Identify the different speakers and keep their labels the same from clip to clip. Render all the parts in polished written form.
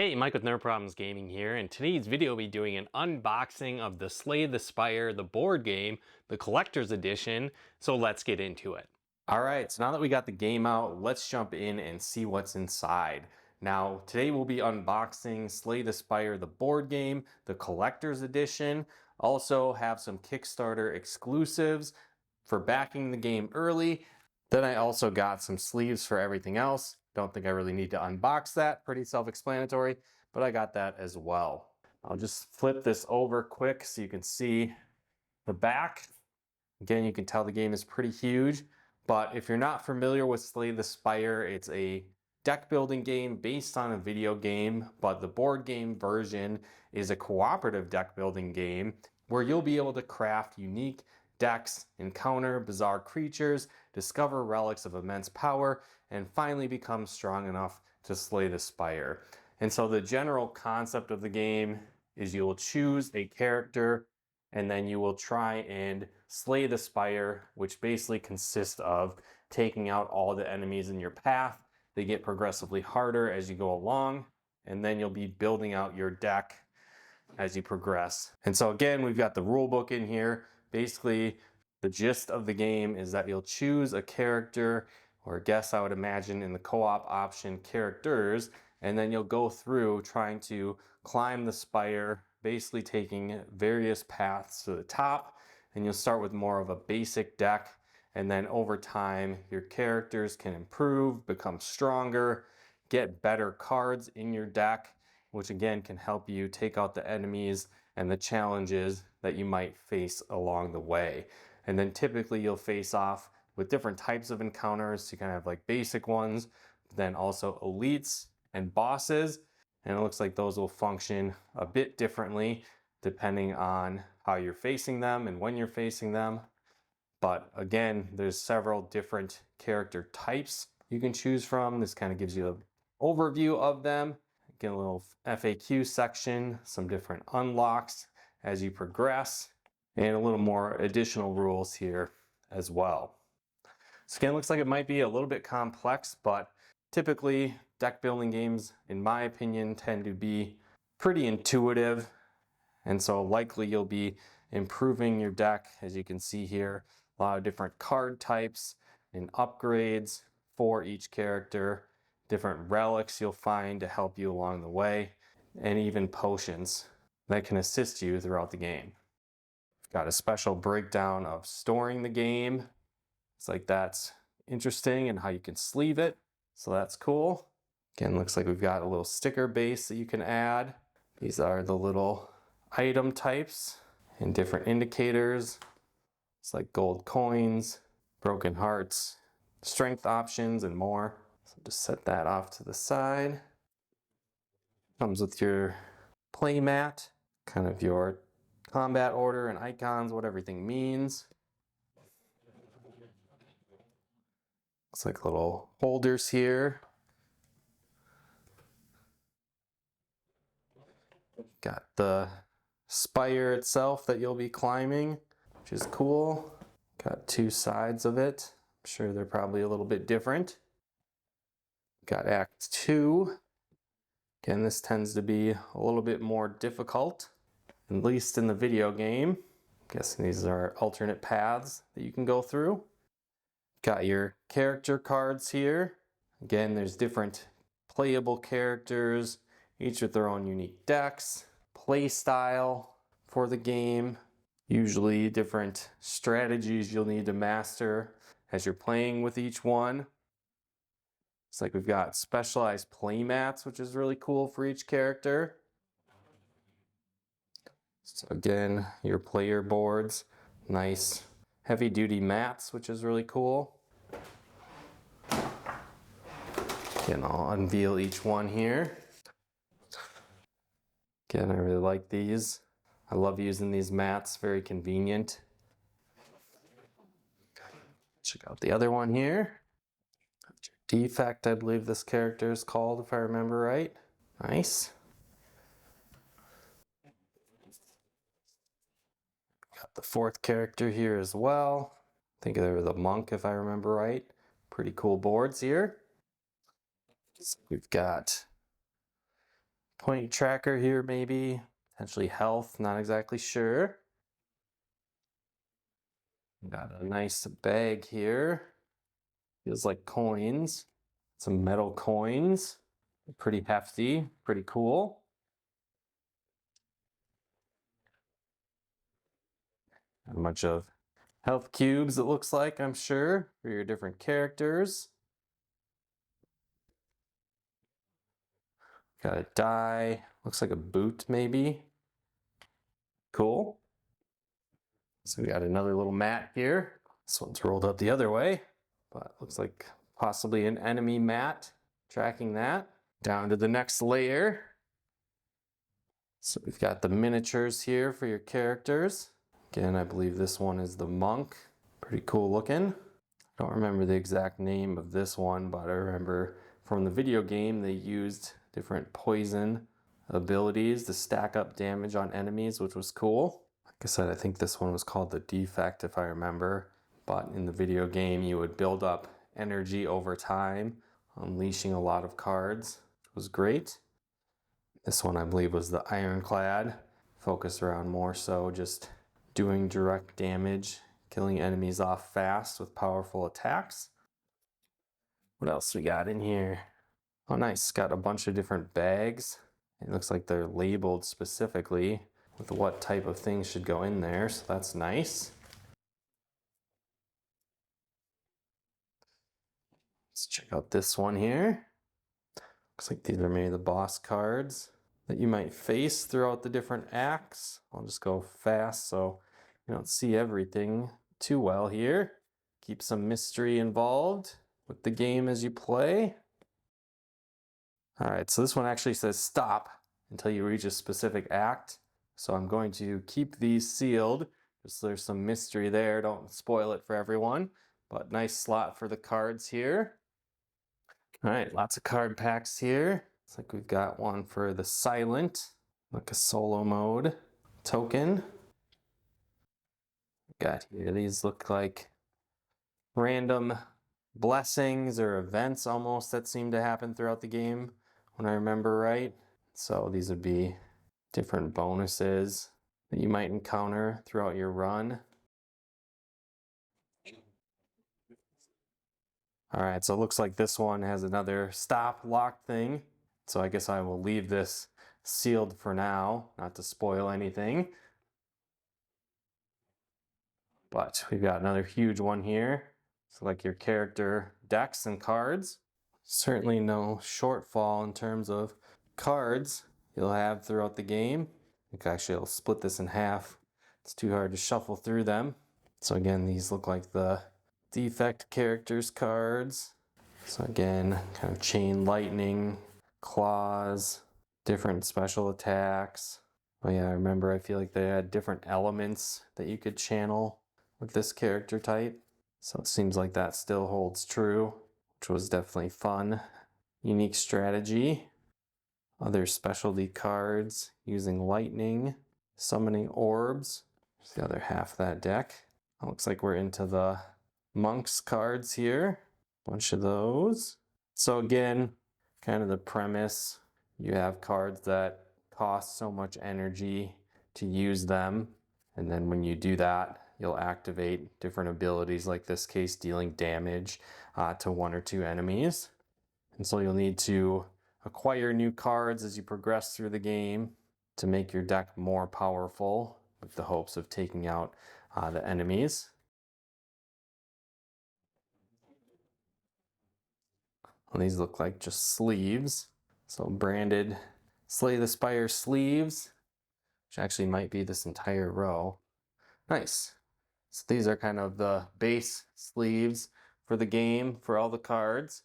Speaker 1: Hey, Mike with Nerd Problems Gaming here, and today's video will be doing an unboxing of the Slay the Spire, the board game, the collector's edition, so let's get into it. Alright, so now that we got the game out, let's jump in and see what's inside. Now, today we'll be unboxing Slay the Spire, the board game, the collector's edition, also have some Kickstarter exclusives for backing the game early. Then I also got some sleeves for everything else. Don't think I really need to unbox that, pretty self-explanatory, but I got that as well. I'll just flip this over quick so you can see the back. Again, you can tell the game is pretty huge, but if you're not familiar with Slay the Spire, it's a deck building game based on a video game, but the board game version is a cooperative deck building game where you'll be able to craft unique decks, encounter bizarre creatures, discover relics of immense power, and finally become strong enough to slay the Spire. And so the general concept of the game is you will choose a character and then you will try and slay the Spire, which basically consists of taking out all the enemies in your path. They get progressively harder as you go along, and then you'll be building out your deck as you progress. And so again, we've got the rule book in here. Basically, the gist of the game is that you'll choose a character, or I guess I would imagine in the co-op option, characters, and then you'll go through trying to climb the Spire, basically taking various paths to the top, and you'll start with more of a basic deck, and then over time, your characters can improve, become stronger, get better cards in your deck, which again can help you take out the enemies and the challenges that you might face along the way. And then typically you'll face off with different types of encounters. So you kind of have like basic ones, then also elites and bosses. And it looks like those will function a bit differently depending on how you're facing them and when you're facing them. But again, there's several different character types you can choose from. This kind of gives you an overview of them. Get a little FAQ section, some different unlocks as you progress, and a little more additional rules here as well. So again, it looks like it might be a little bit complex, but typically deck building games, in my opinion, tend to be pretty intuitive. And so likely you'll be improving your deck, as you can see here, a lot of different card types and upgrades for each character. Different relics you'll find to help you along the way, and even potions that can assist you throughout the game. We've got a special breakdown of storing the game. It's like that's interesting and how you can sleeve it, so that's cool. Again, looks like we've got a little sticker base that you can add. These are the little item types and different indicators. It's like gold coins, broken hearts, strength options, and more. So just set that off to the side. Comes with your play mat, kind of your combat order and icons, what everything means. Looks like little holders here. Got the spire itself that you'll be climbing, which is cool. Got two sides of it. I'm sure they're probably a little bit different. Got Act 2. Again, this tends to be a little bit more difficult, at least in the video game. I'm guessing these are alternate paths that you can go through. Got your character cards here. Again, there's different playable characters, each with their own unique decks, play style for the game, usually different strategies you'll need to master as you're playing with each one. It's like we've got specialized play mats, which is really cool for each character. So again, your player boards, nice heavy duty mats, which is really cool. Again, I'll unveil each one here. Again, I really like these. I love using these mats, very convenient. Check out the other one here. Defect, I believe this character is called, if I remember right. Nice. Got the fourth character here as well. I think they were the monk, if I remember right. Pretty cool boards here. So we've got point tracker here maybe, potentially health, not exactly sure. Got a nice bag here. Feels like coins. Some metal coins. Pretty hefty, pretty cool. A bunch of health cubes, it looks like, I'm sure, for your different characters. Got a die. Looks like a boot, maybe. Cool. So we got another little mat here. This one's rolled up the other way, but looks like possibly an enemy mat. Tracking that. Down to the next layer. So we've got the miniatures here for your characters. Again, I believe this one is the monk. Pretty cool looking. I don't remember the exact name of this one, but I remember from the video game they used different poison abilities to stack up damage on enemies, which was cool. Like I said, I think this one was called the defect if I remember, but in the video game you would build up energy over time, unleashing a lot of cards, which was great. This one I believe was the ironclad, focused around more so just doing direct damage, killing enemies off fast with powerful attacks. What else we got in here? Oh nice, got a bunch of different bags. It looks like they're labeled specifically with what type of things should go in there, so that's nice. Let's check out this one here. Looks like these are maybe the boss cards that you might face throughout the different acts. I'll just go fast so you don't see everything too well here. Keep some mystery involved with the game as you play. All right, so this one actually says stop until you reach a specific act. So I'm going to keep these sealed, just so there's some mystery there. Don't spoil it for everyone, but nice slot for the cards here. All right, lots of card packs here. Looks like we've got one for the silent, like a solo mode token. Got here, these look like random blessings or events almost that seem to happen throughout the game when I remember right. So these would be different bonuses that you might encounter throughout your run. All right, so it looks like this one has another stop lock thing. So I guess I will leave this sealed for now, not to spoil anything. But we've got another huge one here. So like your character decks and cards. Certainly no shortfall in terms of cards you'll have throughout the game. I think actually I'll split this in half. It's too hard to shuffle through them. So again, these look like the defect characters cards. So again, kind of chain lightning, claws, different special attacks. Oh yeah, I remember I feel like they had different elements that you could channel with this character type. So it seems like that still holds true, which was definitely fun. Unique strategy. Other specialty cards using lightning, summoning orbs. There's the other half of that deck. It looks like we're into the monks cards here. Bunch of those. So again, kind of the premise. You have cards that cost so much energy to use them. And then when you do that, you'll activate different abilities, like this case, dealing damage to one or two enemies. And so you'll need to acquire new cards as you progress through the game to make your deck more powerful with the hopes of taking out the enemies. Well, these look like just sleeves. So branded Slay the Spire sleeves, which actually might be this entire row. Nice. So these are kind of the base sleeves for the game for all the cards.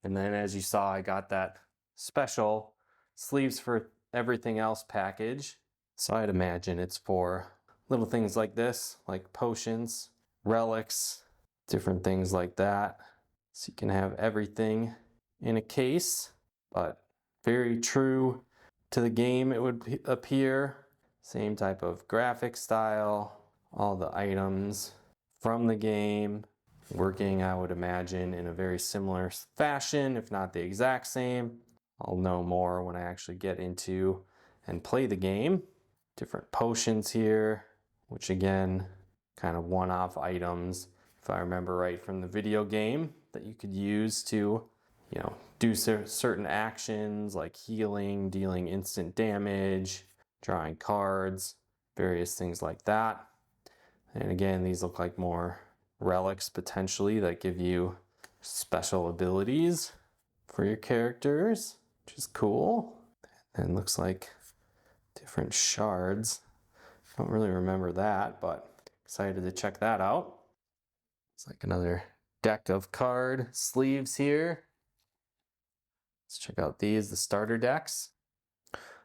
Speaker 1: And then as you saw, I got that special sleeves for everything else package. So I'd imagine it's for little things like this, like potions, relics, different things like that. So you can have everything in a case, but very true to the game it would appear. Same type of graphic style, all the items from the game, working, I would imagine, in a very similar fashion, if not the exact same. I'll know more when I actually get into and play the game. Different potions here, which again, kind of one-off items, if I remember right from the video game, that you could use to, do certain actions like healing, dealing instant damage, drawing cards, various things like that. And again, these look like more relics potentially that give you special abilities for your characters, which is cool. And looks like different shards. Don't really remember that, but excited to check that out. It's like another deck of card sleeves here. Let's check out these, the starter decks.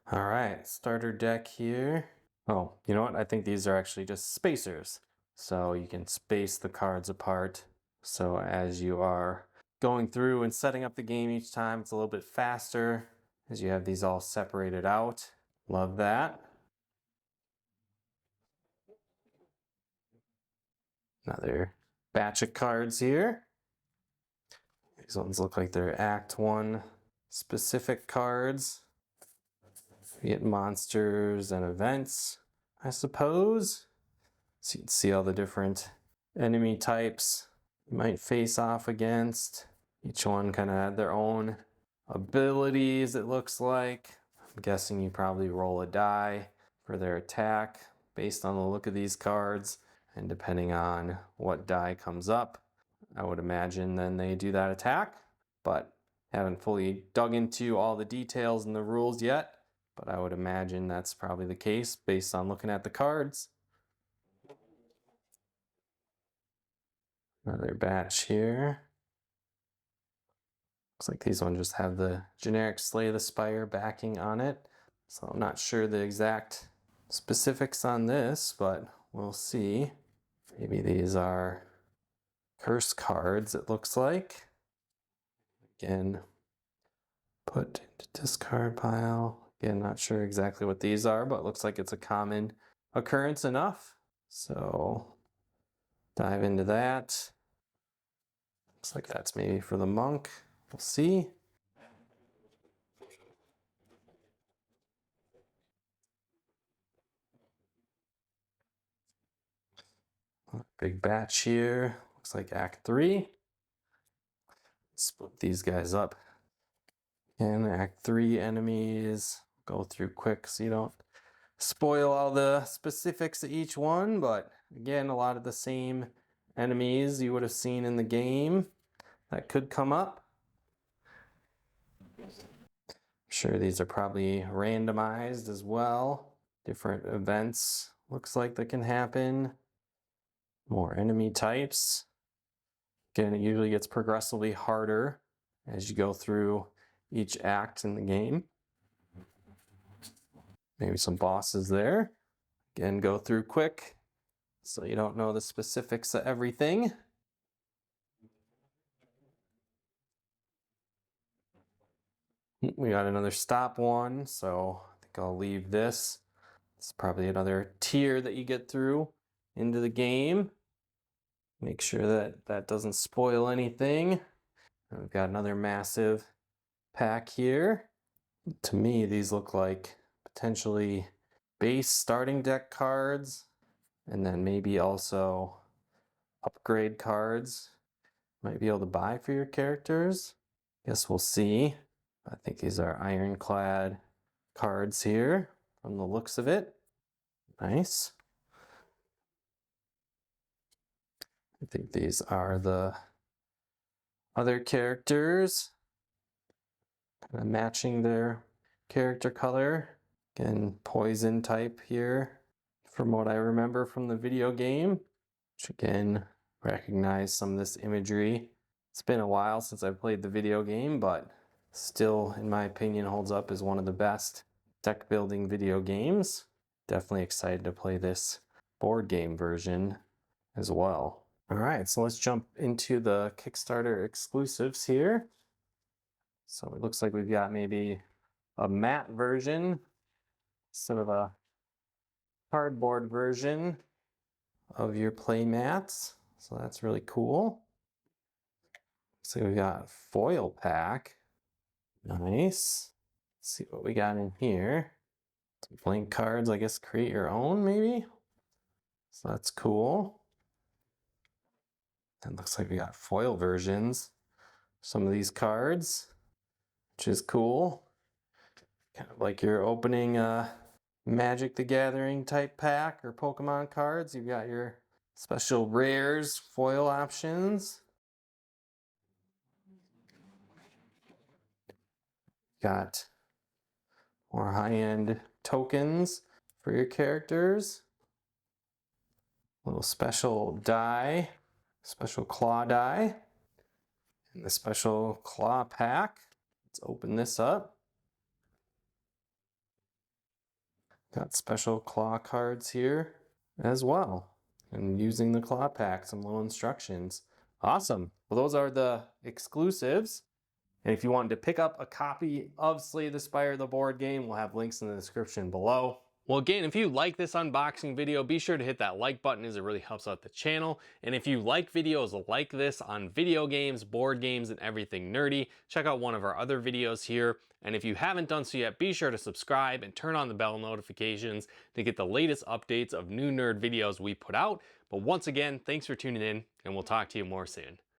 Speaker 1: All right, starter deck here. Oh, you know what? I think these are actually just spacers. So you can space the cards apart. So as you are going through and setting up the game each time, it's a little bit faster as you have these all separated out. Love that. Another batch of cards here. These ones look like they're Act 1 specific cards. You get monsters and events, I suppose. So you can see all the different enemy types you might face off against. Each one kind of had their own abilities, it looks like. I'm guessing you probably roll a die for their attack based on the look of these cards. And depending on what die comes up, I would imagine then they do that attack. But haven't fully dug into all the details and the rules yet. But I would imagine that's probably the case based on looking at the cards. Another batch here. Looks like these ones just have the generic Slay the Spire backing on it. So I'm not sure the exact specifics on this, but we'll see. Maybe these are curse cards, it looks like. Again, put into discard pile. Again, not sure exactly what these are, but looks like it's a common occurrence enough. So dive into that. Looks like that's maybe for the monk. We'll see. Big batch here. Looks like Act 3. Split these guys up. And Act 3 enemies. Go through quick so you don't spoil all the specifics of each one, but again, a lot of the same enemies you would have seen in the game that could come up. I'm sure these are probably randomized as well. Different events looks like that can happen. More enemy types. Again, it usually gets progressively harder as you go through each act in the game. Maybe some bosses there. Again, go through quick so you don't know the specifics of everything. We got another stop one, so I think I'll leave this. It's probably another tier that you get through into the game. Make sure that that doesn't spoil anything. And we've got another massive pack here. To me, these look like potentially base starting deck cards, and then maybe also upgrade cards. Might be able to buy for your characters. Guess we'll see. I think these are ironclad cards here from the looks of it. Nice. I think these are the other characters, kind of matching their character color. Again, poison type here from what I remember from the video game, which again, recognize some of this imagery. It's been a while since I played the video game, but still, in my opinion, holds up as one of the best deck building video games. Definitely excited to play this board game version as well. All right, so let's jump into the Kickstarter exclusives here. So it looks like we've got maybe a matte version, sort of a cardboard version of your play mats. So that's really cool. So we've got a foil pack. Nice. Let's see what we got in here. Some blank cards, I guess create your own maybe. So that's cool. It looks like we got foil versions. Some of these cards, which is cool. Kind of like you're opening a Magic the Gathering type pack or Pokemon cards. You've got your special rares, foil options. Got more high-end tokens for your characters. Little special die, special claw die, and the special claw pack. Let's open this up. Got special claw cards here as well. And using the claw pack, some little instructions. Awesome. Well, those are the exclusives. And if you wanted to pick up a copy of Slay the Spire, the board game, we'll have links in the description below. Well, again, if you like this unboxing video, be sure to hit that like button as it really helps out the channel. And if you like videos like this on video games, board games, and everything nerdy, check out one of our other videos here. And if you haven't done so yet, be sure to subscribe and turn on the bell notifications to get the latest updates of new nerd videos we put out. But once again, thanks for tuning in, and we'll talk to you more soon.